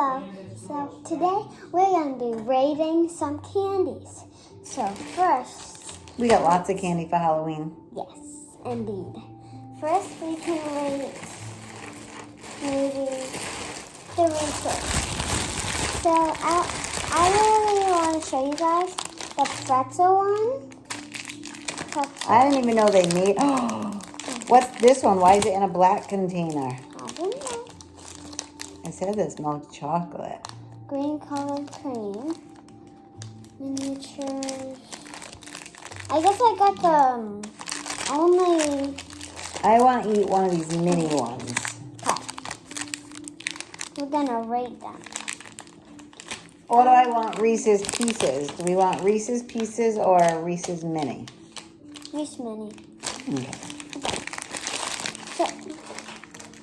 Hello. So today we're going to be rating some candies. So first, We got lots of candy for Halloween. yes, indeed. First we can rate maybe the Reese's. So I really want to show you guys the pretzel one. I didn't even know they made. What's this one? Why is it in a black container? I don't know. It said there's milk chocolate. Green colored cream. Miniatures. I guess I got the only. I want to eat one of these mini ones. Okay. We're gonna rate them. Or do I want Reese's Pieces? Do we want Reese's Pieces or Reese's Mini? Reese Mini. Okay. So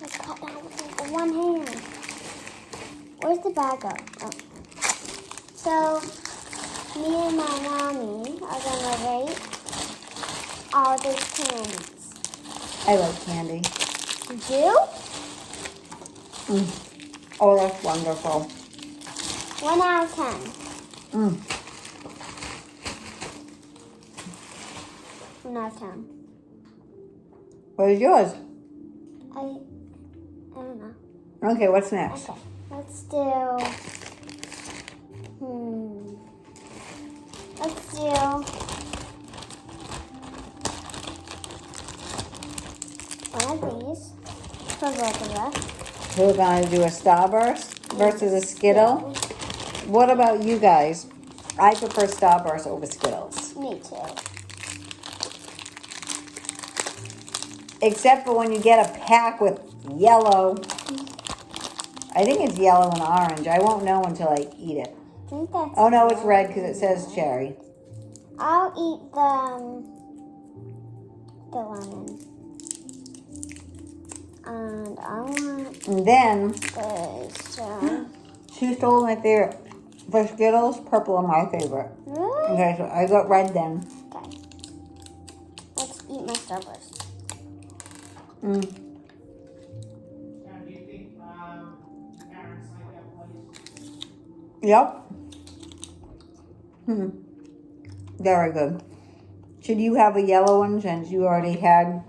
let's cut that with one hand. Where's the bag go? Oh. So me and my mommy are gonna rate all these candies. I like candy. You do? Oh, that's wonderful. 1 out of 10. Mm. 1 out of 10. What is yours? I don't know. Okay, what's next? Okay, let's do. Let's do one of these for both of us. We're going to do a Starburst versus a Skittle. What about you guys? I prefer Starburst over Skittles. Me too. Except for when you get a pack with yellow. I think it's yellow and orange. I won't know until I eat it. I think that's. Oh no, it's red because it says cherry. I'll eat the lemon. And I want And then, this. she stole my favorite. For Skittles, purple are my favorite. Really? Okay, so I got red then. Okay. Let's eat my Starburst. Mm. Do you think parents like that place? Yep. Very good. Should you have a yellow one since you already had?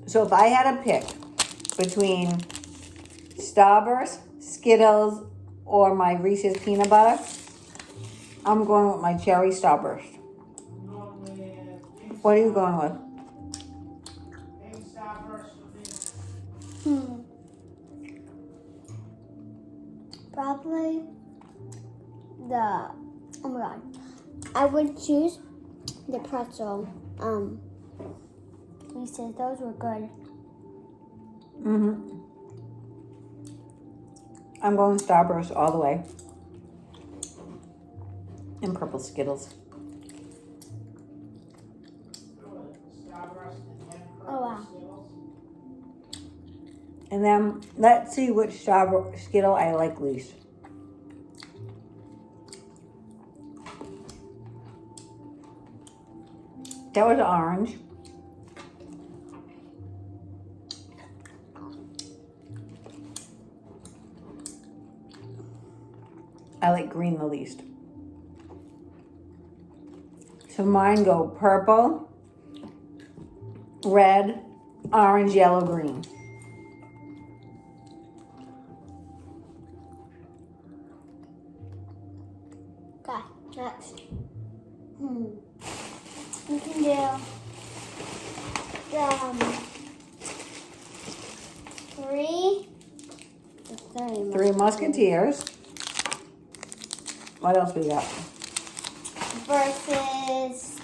So if I had to pick between Starburst, Skittles, or my Reese's peanut butter, I'm going with my cherry Starburst. What are you going with? Pink Starburst for me. Probably the. Oh my god. I would choose the pretzel. Reese's, those were good. I'm going Starburst all the way. And purple Skittles. Starburst and then Oh wow. Skittles. And then let's see which Skittle I like least. That was orange. I like green the least. So mine go purple, red, orange, yellow, green. Okay, next. We can do Three Musketeers. What else we got? versus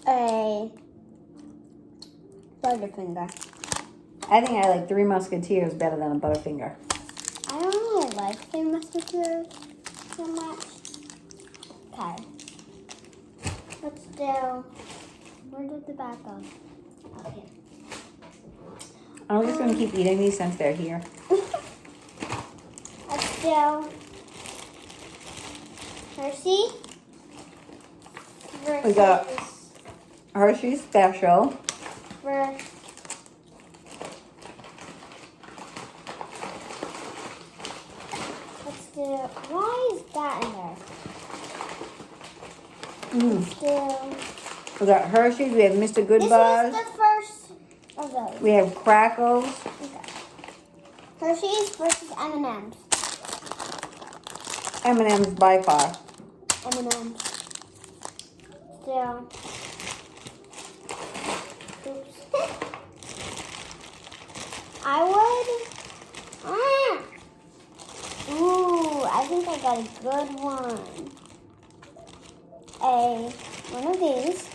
a Butterfinger. I think I like Three Musketeers better than a Butterfinger. I don't really like Three Musketeers so much. Okay. Let's do. Where did the bag go? Okay. I'm just gonna keep eating these since they're here. do Hershey versus We got Hershey Special. ver- Let's do. Why is that in there? Let's do. We got Hershey's. We have Mr. Good This Bars. is the first of those. We have Crackles. Okay. Hershey's versus M&M's. M&M's by far. M&M's. Still. Oops. I would. Ooh, I think I got a good one. One of these.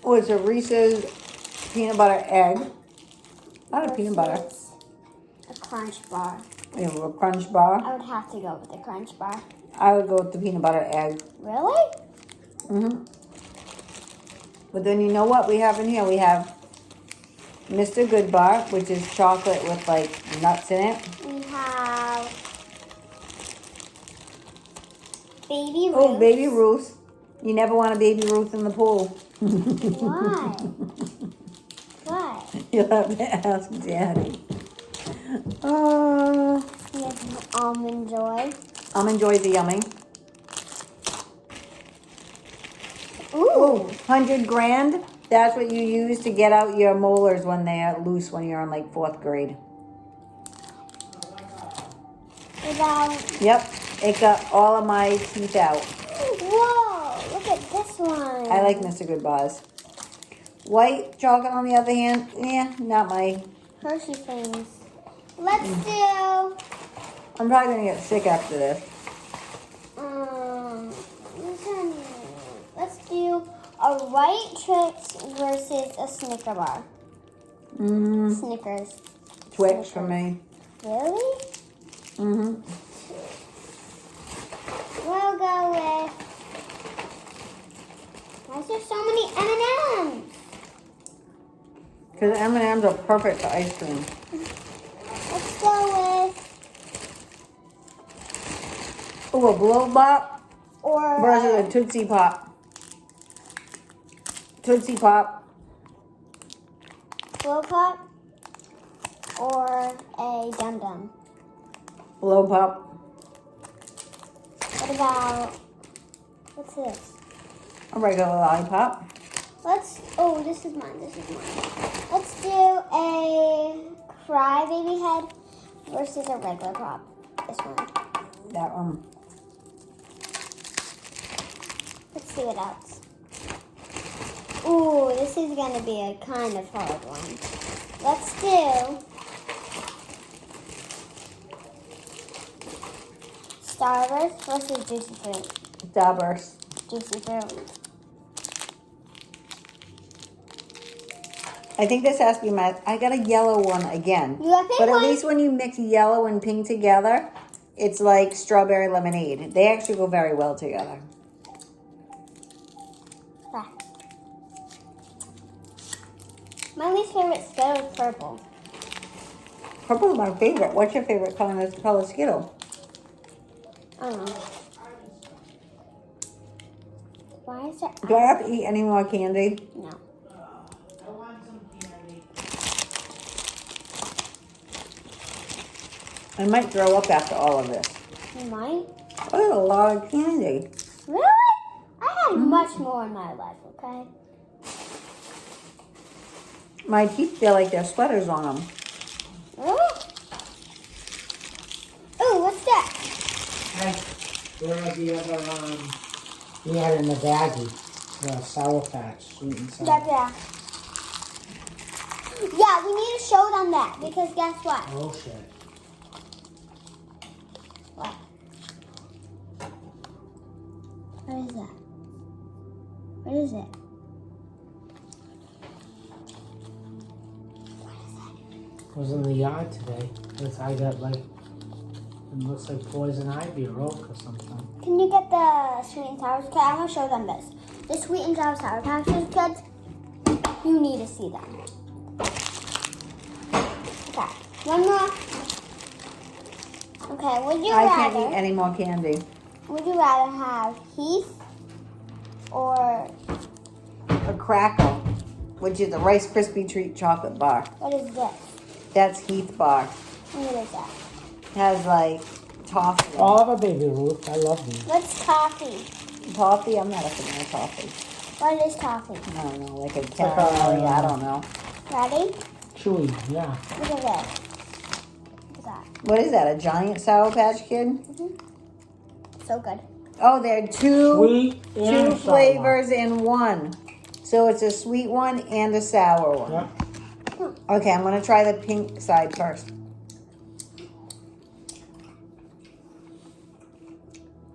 Oh, it's a Reese's peanut butter egg. Not a peanut butter. versus A Crunch bar. We have a Crunch bar. I would have to go with the Crunch bar. I would go with the peanut butter egg. Really? But then you know what we have in here? We have Mr. Good Bar, which is chocolate with like nuts in it. We have Baby Ruth. Oh, Baby Ruth. You never want a Baby Ruth in the pool. Why? Why? You'll have to ask Daddy. Oh, We have Almond Joy. Enjoy the yummy. Ooh. 100 grand. That's what you use to get out your molars when they're loose when you're in like 4th grade. Without. Yep. It got all of my teeth out. Whoa! Look at this one. I like Mr. Good Bars. White chocolate on the other hand, not my. Hershey things. Let's do. I'm probably gonna get sick after this. Let's do a White Trix versus a Snicker bar. Snickers. Twix for me. Really? We'll go with. Why is there so many M&Ms? Because M&M's are perfect for ice cream. Let's go with. Oh, a Blow Pop Or. versus a Tootsie Pop. Tootsie Pop. Blow Pop. Or a Dum Dum. Blow Pop. What about. What's this? A regular lollipop. Oh, this is mine. Let's do a Crybaby Head versus a regular pop. This one. That one. Let's see what else. Ooh, this is going to be a kind of hard one. Let's do Starburst versus Juicy Fruit. Starburst. Juicy Fruit. I think this has to be my. I got a yellow one again. You got pink But at one? least when you mix yellow and pink together, it's like strawberry lemonade. They actually go very well together. Ah. My least favorite Skittle is purple. Purple is my favorite. What's your favorite color Skittle? I don't know. Why is there... Do I have to eat any more candy? No. I want some candy. I might throw up after all of this. You might? Oh, a lot of candy. Really? I had much more in my life, okay? My teeth feel like there's sweaters on them. Really? Ooh, what's that? Where are the other, we had in the baggie, the Sour Patch, sweet and sour. Yeah. Yeah, we need to show them that because guess what? Oh, shit. What? What is that? What is it? Was in the yard today. I got like, it looks like poison ivy or oak or something. Can you get the sweet and sour? Okay, I'm gonna show them this. The sweet and sour patches, kids. You need to see them. Okay, one more. Okay, would you I can't rather? eat any more candy. Would you rather have Heath or A crackle, which is a Rice Krispie treat chocolate bar. what is this? That's Heath bar. What is that? Has like toffee. I'll have a baby Ruth. I love these. What's toffee? Toffee? I'm not a fan of toffee. What is toffee? I don't know, like a like a- caramel. I don't know. Ready? Chewy, yeah. Look at this. Look at that. What is that? A giant Sour Patch Kid? So good. Oh, they're two Sweet and sour. flavors in one. So it's a sweet one and a sour one. Yeah. Okay, I'm gonna try the pink side first.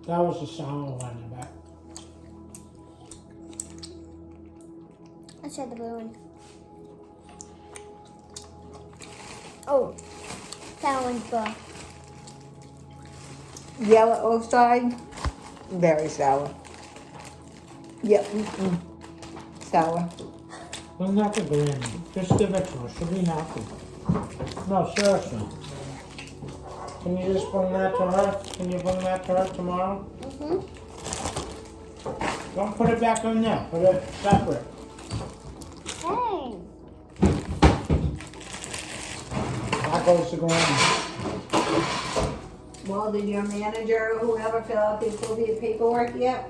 That was the sour one, I bet. Let's try the blue one. Oh, that one's good. Yellow side, very sour. Yep, sour. Bring that to Granny. Just give it to her. She'll be happy. No, seriously. Can you just bring that to her? Can you bring that to her tomorrow? Don't put it back in there. Put it separate. Hey. That goes to Granny. Well, did your manager or whoever fill out the appropriate paperwork yet?